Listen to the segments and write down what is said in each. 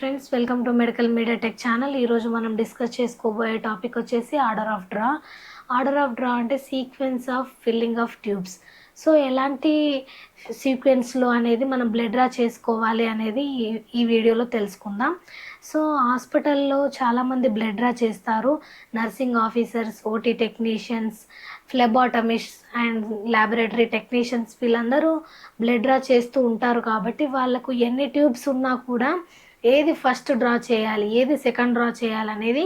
Friends, welcome to medical media tech channel. ఈరోజు మనం discuss చేసుకోబోయే టాపిక్ వచ్చేసి order of draw. Order of draw అంటే sequence of filling of tubes. So ఎలాంటి సీక్వెన్స్లో అనేది మనం బ్లడ్ డ్రా చేసుకోవాలి అనేది ఈ వీడియోలో తెలుసుకుందాం. సో హాస్పిటల్లో చాలామంది బ్లడ్ డ్రా చేస్తారు. Nursing officers, OT technicians, phlebotomist and laboratory technicians వీళ్ళందరూ బ్లడ్ డ్రా చేస్తూ ఉంటారు. కాబట్టి వాళ్ళకు ఎన్ని ట్యూబ్స్ ఉన్నా కూడా ఏది ఫస్ట్ డ్రా చేయాలి, ఏది సెకండ్ డ్రా చేయాలి అనేది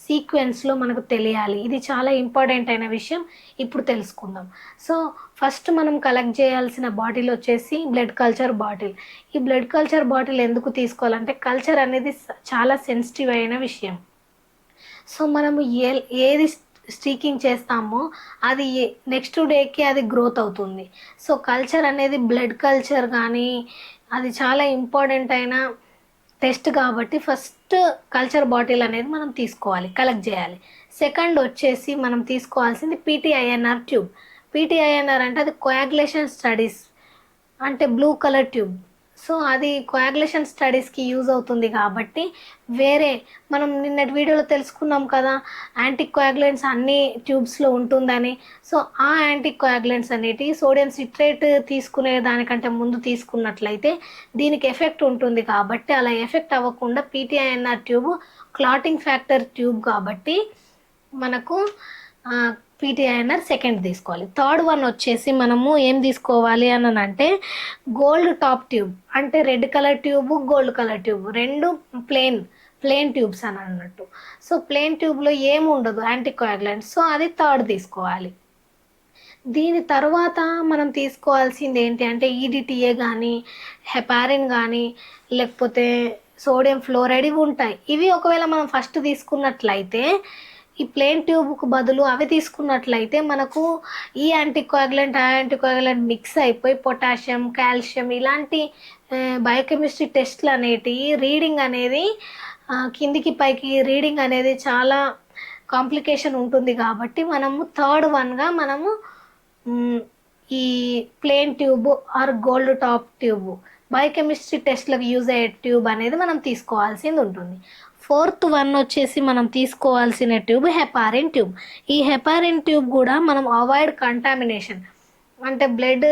సీక్వెన్స్లో మనకు తెలియాలి. ఇది చాలా ఇంపార్టెంట్ అయిన విషయం. ఇప్పుడు తెలుసుకుందాం. సో ఫస్ట్ మనం కలెక్ట్ చేయాల్సిన బాటిల్ వచ్చేసి బ్లడ్ కల్చర్ బాటిల్. ఈ బ్లడ్ కల్చర్ బాటిల్ ఎందుకు తీసుకోవాలంటే కల్చర్ అనేది చాలా సెన్సిటివ్ అయిన విషయం. సో మనము ఏది స్టీకింగ్ చేస్తామో అది నెక్స్ట్ డేకి అది గ్రోత్ అవుతుంది. సో కల్చర్ అనేది బ్లడ్ కల్చర్ కానీ అది చాలా ఇంపార్టెంట్ అయిన టెస్ట్ కాబట్టి ఫస్ట్ కల్చర్ బాటిల్ అనేది మనం తీసుకోవాలి, కలెక్ట్ చేయాలి. సెకండ్ వచ్చేసి మనం తీసుకోవాల్సింది పీటీఐఎన్ఆర్ ట్యూబ్. పీటీఐఎన్ఆర్ అంటే అది కోయాగులేషన్ స్టడీస్ అంటే బ్లూ కలర్ ట్యూబ్. సో అది కోయాగులేషన్ స్టడీస్కి యూజ్ అవుతుంది కాబట్టి వేరే మనం నిన్నటి వీడియోలో తెలుసుకున్నాం కదా యాంటీ కోయాగులెంట్స్ అన్ని ట్యూబ్స్లో ఉంటుందని. సో ఆ యాంటీ కోయాగులెంట్స్ అనేటి సోడియం సిట్రేట్ తీసుకునే దానికంటే ముందు తీసుకున్నట్లయితే దీనికి ఎఫెక్ట్ ఉంటుంది. కాబట్టి అలా ఎఫెక్ట్ అవ్వకుండా పీటీఐఎన్ఆర్ ట్యూబ్ క్లాటింగ్ ఫ్యాక్టర్ ట్యూబ్ కాబట్టి మనకు పీటీఐఎన్ఆర్ సెకండ్ తీసుకోవాలి. థర్డ్ వన్ వచ్చేసి మనము ఏం తీసుకోవాలి అని అంటే గోల్డ్ టాప్ ట్యూబ్. అంటే red colour tube, gold colour tube రెండు ప్లేన్ ట్యూబ్స్ అని అన్నట్టు. సో ప్లేన్ ట్యూబ్లో ఏమి ఉండదు యాంటీకోయాగులెంట్. సో అది థర్డ్ తీసుకోవాలి. దీని తర్వాత మనం తీసుకోవాల్సింది ఏంటి అంటే ఈడిటిఏ కానీ హెపారిన్ కానీ లేకపోతే సోడియం ఫ్లోరైడ్ ఇవి ఉంటాయి. ఇవి ఒకవేళ మనం ఫస్ట్ తీసుకున్నట్లయితే ఈ ప్లేన్ ట్యూబ్కు బదులు అవి తీసుకున్నట్లయితే మనకు ఈ యాంటీకోయాగులెంట్ ఆ యాంటీకోయాగులెంట్ మిక్స్ అయిపోయి పొటాషియం, కాల్షియం ఇలాంటి బయోకెమిస్ట్రీ టెస్ట్లు అనేటి రీడింగ్ అనేది కిందికి పైకి రీడింగ్ అనేది చాలా కాంప్లికేషన్ ఉంటుంది. కాబట్టి మనము థర్డ్ వన్గా మనము ఈ plain tube or gold top tube biochemistry టెస్ట్లకు యూజ్ అయ్యే ట్యూబ్ అనేది మనం తీసుకోవాల్సింది ఉంటుంది. ఫోర్త్ వన్ వచ్చేసి మనం తీసుకోవాల్సిన ట్యూబ్ హెపారిన్ ట్యూబ్. ఈ హెపారిన్ ట్యూబ్ కూడా మనం అవాయిడ్ కంటామినేషన్ అంటే బ్లడ్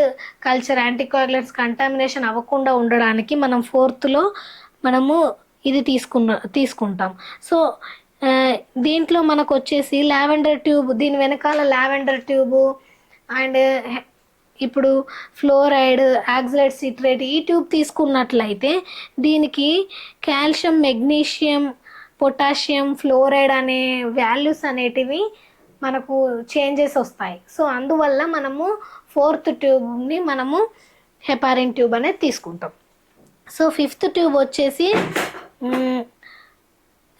కల్చర్ యాంటీకోయాగులెంట్స్ కంటామినేషన్ అవ్వకుండా ఉండడానికి మనం ఫోర్త్లో మనము ఇది తీసుకుంటాం. సో దీంట్లో మనకు వచ్చేసి లావెండర్ ట్యూబ్, దీని వెనకాల లావెండర్ ట్యూబు అండ్ ఇప్పుడు ఫ్లోరైడ్, ఆక్సలేట్ సిట్రేట్ ఈ ట్యూబ్ తీసుకున్నట్లయితే దీనికి కాల్షియం, మెగ్నీషియం, పొటాషియం, ఫ్లోరైడ్ అనే వాల్యూస్ అనేటివి మనకు చేంజెస్ వస్తాయి. సో అందువల్ల మనము ఫోర్త్ ట్యూబ్ని మనము హెపారిన్ ట్యూబ్ అనేది తీసుకుంటాం. సో ఫిఫ్త్ ట్యూబ్ వచ్చేసి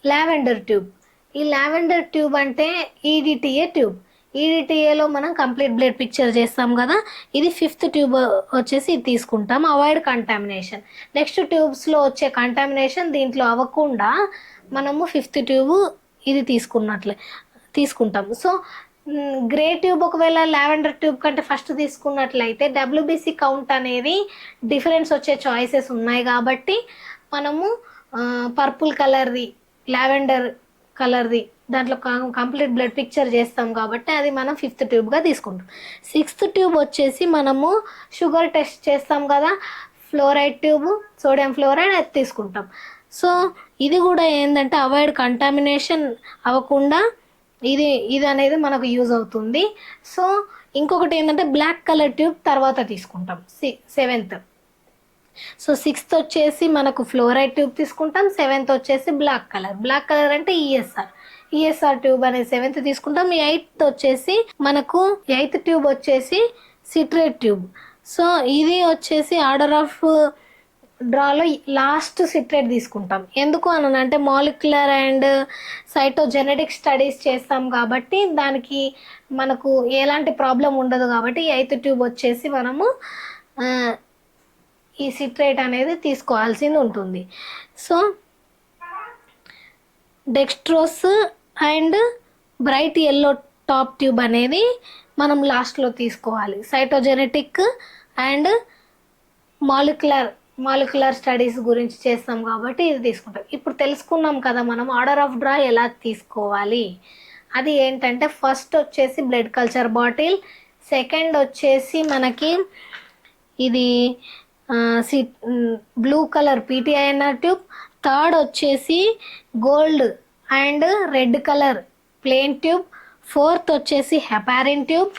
లావెండర్ ట్యూబ్. ఈ లావెండర్ ట్యూబ్ అంటే ఈడిటిఏ ట్యూబ్. ఈడిటిఏలో మనం కంప్లీట్ బ్లడ్ పిక్చర్ చేస్తాం కదా, ఇది ఫిఫ్త్ ట్యూబ్ వచ్చేసి ఇది తీసుకుంటాం. అవాయిడ్ కంటామినేషన్, నెక్స్ట్ ట్యూబ్స్లో వచ్చే కంటామినేషన్ దీంట్లో అవ్వకుండా మనము ఫిఫ్త్ ట్యూబ్ ఇది తీసుకుంటాం. సో గ్రే ట్యూబ్ ఒకవేళ లావెండర్ ట్యూబ్ కంటే ఫస్ట్ తీసుకున్నట్లయితే డబ్ల్యూబీసీ కౌంట్ అనేది డిఫరెన్స్ వచ్చే చాయిసెస్ ఉన్నాయి. కాబట్టి మనము పర్పుల్ కలర్ది, లావెండర్ కలర్ది దాంట్లో కంప్లీట్ బ్లడ్ పిక్చర్ చేస్తాం కాబట్టి అది మనం ఫిఫ్త్ ట్యూబ్గా తీసుకుంటాం. సిక్స్త్ ట్యూబ్ వచ్చేసి మనము షుగర్ టెస్ట్ చేస్తాం కదా, ఫ్లోరైడ్ ట్యూబ్, సోడియం ఫ్లోరైడ్ అది తీసుకుంటాం. సో ఇది కూడా ఏంటంటే అవాయిడ్ కంటామినేషన్ అవ్వకుండా ఇది అనేది మనకు యూజ్ అవుతుంది. సో ఇంకొకటి ఏంటంటే బ్లాక్ కలర్ ట్యూబ్ తర్వాత తీసుకుంటాం సెవెంత్. సో సిక్స్త్ వచ్చేసి మనకు ఫ్లోరైడ్ ట్యూబ్ తీసుకుంటాం, సెవెంత్ వచ్చేసి బ్లాక్ కలర్ అంటే ఈఎస్ఆర్ ట్యూబ్ అనేది సెవెంత్ తీసుకుంటాం. ఎయిత్ వచ్చేసి మనకు ఎయిత్ ట్యూబ్ వచ్చేసి సిట్రేట్ ట్యూబ్. సో ఇది వచ్చేసి ఆర్డర్ ఆఫ్ డ్రాలో లాస్ట్ సిట్రేట్ తీసుకుంటాం. ఎందుకు అని అంటే మాలిక్యులర్ అండ్ సైటోజెనెటిక్ స్టడీస్ చేస్తాం కాబట్టి దానికి మనకు ఎలాంటి ప్రాబ్లం ఉండదు. కాబట్టి ఎయిత్ ట్యూబ్ వచ్చేసి మనము ఈ సిట్రేట్ అనేది తీసుకోవాల్సింది ఉంటుంది. So dextrose and bright yellow top tube అనేది మనం లాస్ట్లో తీసుకోవాలి. సైటోజెనెటిక్ అండ్ మాలిక్యులర్ స్టడీస్ గురించి చేస్తాం కాబట్టి ఇది తీసుకుంటాం. ఇప్పుడు తెలుసుకున్నాం కదా మనం ఆర్డర్ ఆఫ్ డ్రా ఎలా తీసుకోవాలి. అది ఏంటంటే ఫస్ట్ వచ్చేసి బ్లడ్ కల్చర్ బాటిల్, సెకండ్ వచ్చేసి మనకి ఇది blue colour PT INR tube, third వచ్చేసి gold and red colour plain tube, fourth వచ్చేసి హెపారిన్ ట్యూబ్,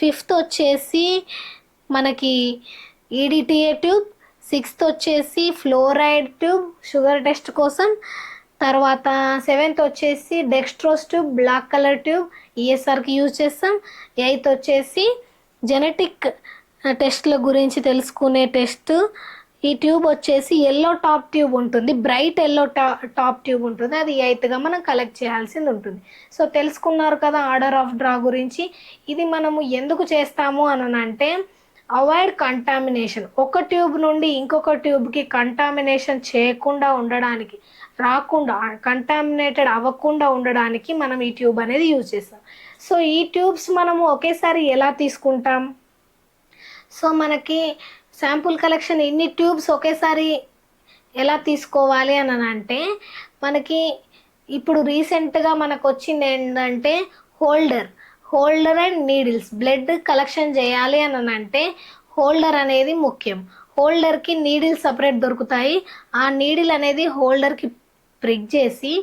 ఫిఫ్త్ వచ్చేసి మనకి ఈడిటిఏ ట్యూబ్, సిక్స్త్ వచ్చేసి ఫ్లోరైడ్ ట్యూబ్ షుగర్ టెస్ట్ కోసం, తర్వాత సెవెంత్ వచ్చేసి dextrose tube black colour tube ఈఎస్ఆర్కి యూజ్ చేస్తాం, ఎయిత్ వచ్చేసి జెనెటిక్ టెస్ట్ల గురించి తెలుసుకునే టెస్ట్. ఈ ట్యూబ్ వచ్చేసి ఎల్లో టాప్ ట్యూబ్ ఉంటుంది, బ్రైట్ ఎల్లో టాప్ ట్యూబ్ ఉంటుంది, అది ఎయిత్గా మనం కలెక్ట్ చేయాల్సింది ఉంటుంది. సో తెలుసుకున్నారు కదా ఆర్డర్ ఆఫ్ డ్రా గురించి. ఇది మనము ఎందుకు చేస్తాము అని అంటే అవాయిడ్ కంటామినేషన్, ఒక ట్యూబ్ నుండి ఇంకొక ట్యూబ్కి కంటామినేషన్ చేయకుండా ఉండడానికి, రాకుండా కంటామినేటెడ్ అవ్వకుండా ఉండడానికి మనం ఈ ట్యూబ్ అనేది యూజ్ చేస్తాం. సో ఈ ట్యూబ్స్ మనము ఒకేసారి ఎలా తీసుకుంటాం? సో మనకి శాంపుల్ కలెక్షన్ ఇన్ని ట్యూబ్స్ ఒకేసారి ఎలా తీసుకోవాలి అని అంటే మనకి ఇప్పుడు రీసెంట్గా మనకు వచ్చింది ఏంటంటే holder and needles. Blood collection చేయాలి అని అంటే హోల్డర్ అనేది ముఖ్యం. హోల్డర్కి నీడిల్ సపరేట్ దొరుకుతాయి. ఆ నీడిల్ అనేది హోల్డర్కి ప్రిక్ చేసి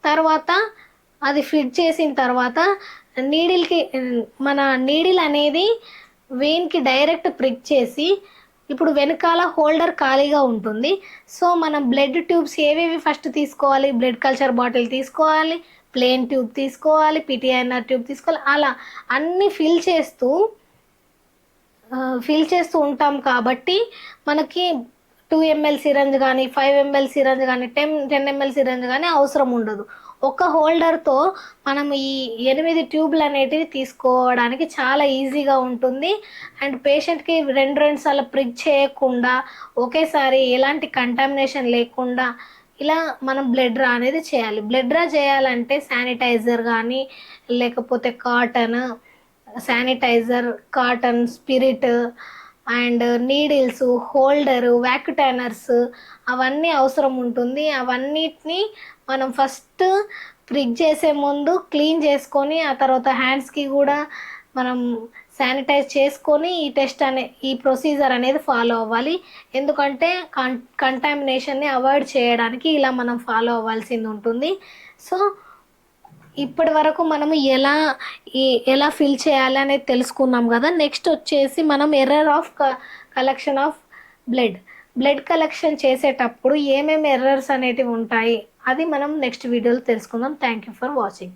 తర్వాత అది ఫిట్ చేసిన తర్వాత మన నీడిల్ అనేది వెయిన్కి డైరెక్ట్ ప్రిక్ చేసి ఇప్పుడు వెనకాల హోల్డర్ ఖాళీగా ఉంటుంది. సో మనం బ్లడ్ ట్యూబ్స్ ఏవేవి ఫస్ట్ తీసుకోవాలి? బ్లడ్ కల్చర్ బాటిల్ తీసుకోవాలి, ప్లెయిన్ ట్యూబ్ తీసుకోవాలి, పీటీఐఎన్ఆర్ ట్యూబ్ తీసుకోవాలి. అలా అన్నీ ఫిల్ చేస్తూ ఉంటాం కాబట్టి మనకి 2 ml సిరంజ్ కానీ 5 ml సిరంజ్ కానీ 10 ml సిరంజ్ కానీ అవసరం ఉండదు. ఒక హోల్డర్తో మనం ఈ 8 ట్యూబ్లు అనేటివి తీసుకోవడానికి చాలా ఈజీగా ఉంటుంది. అండ్ పేషెంట్కి రెండు సార్లు ప్రిక్ చేయకుండా ఒకేసారి ఎలాంటి కంటామినేషన్ లేకుండా ఇలా మనం బ్లడ్ డ్రా అనేది చేయాలి. బ్లడ్ డ్రా చేయాలంటే శానిటైజర్ కానీ లేకపోతే cotton spirit and needles, holder, vacutainers అవన్నీ అవసరం ఉంటుంది. అవన్నిటిని మనం ఫస్ట్ ప్రిక్ చేసే ముందు క్లీన్ చేసుకొని ఆ తర్వాత హ్యాండ్స్కి కూడా మనం శానిటైజ్ చేసుకొని ఈ ప్రొసీజర్ అనేది ఫాలో అవ్వాలి. ఎందుకంటే కంటామినేషన్ని అవాయిడ్ చేయడానికి ఇలా మనం ఫాలో అవ్వాల్సింది ఉంటుంది. సో ఇప్పటి వరకు మనము ఎలా ఫిల్ చేయాలి అనేది తెలుసుకున్నాం కదా. నెక్స్ట్ వచ్చేసి మనం error of collection of blood collection చేసేటప్పుడు ఏమేమి ఎర్రర్స్ అనేటివి ఉంటాయి అది మనం నెక్స్ట్ వీడియోలో తెలుసుకుందాం. Thank you for watching.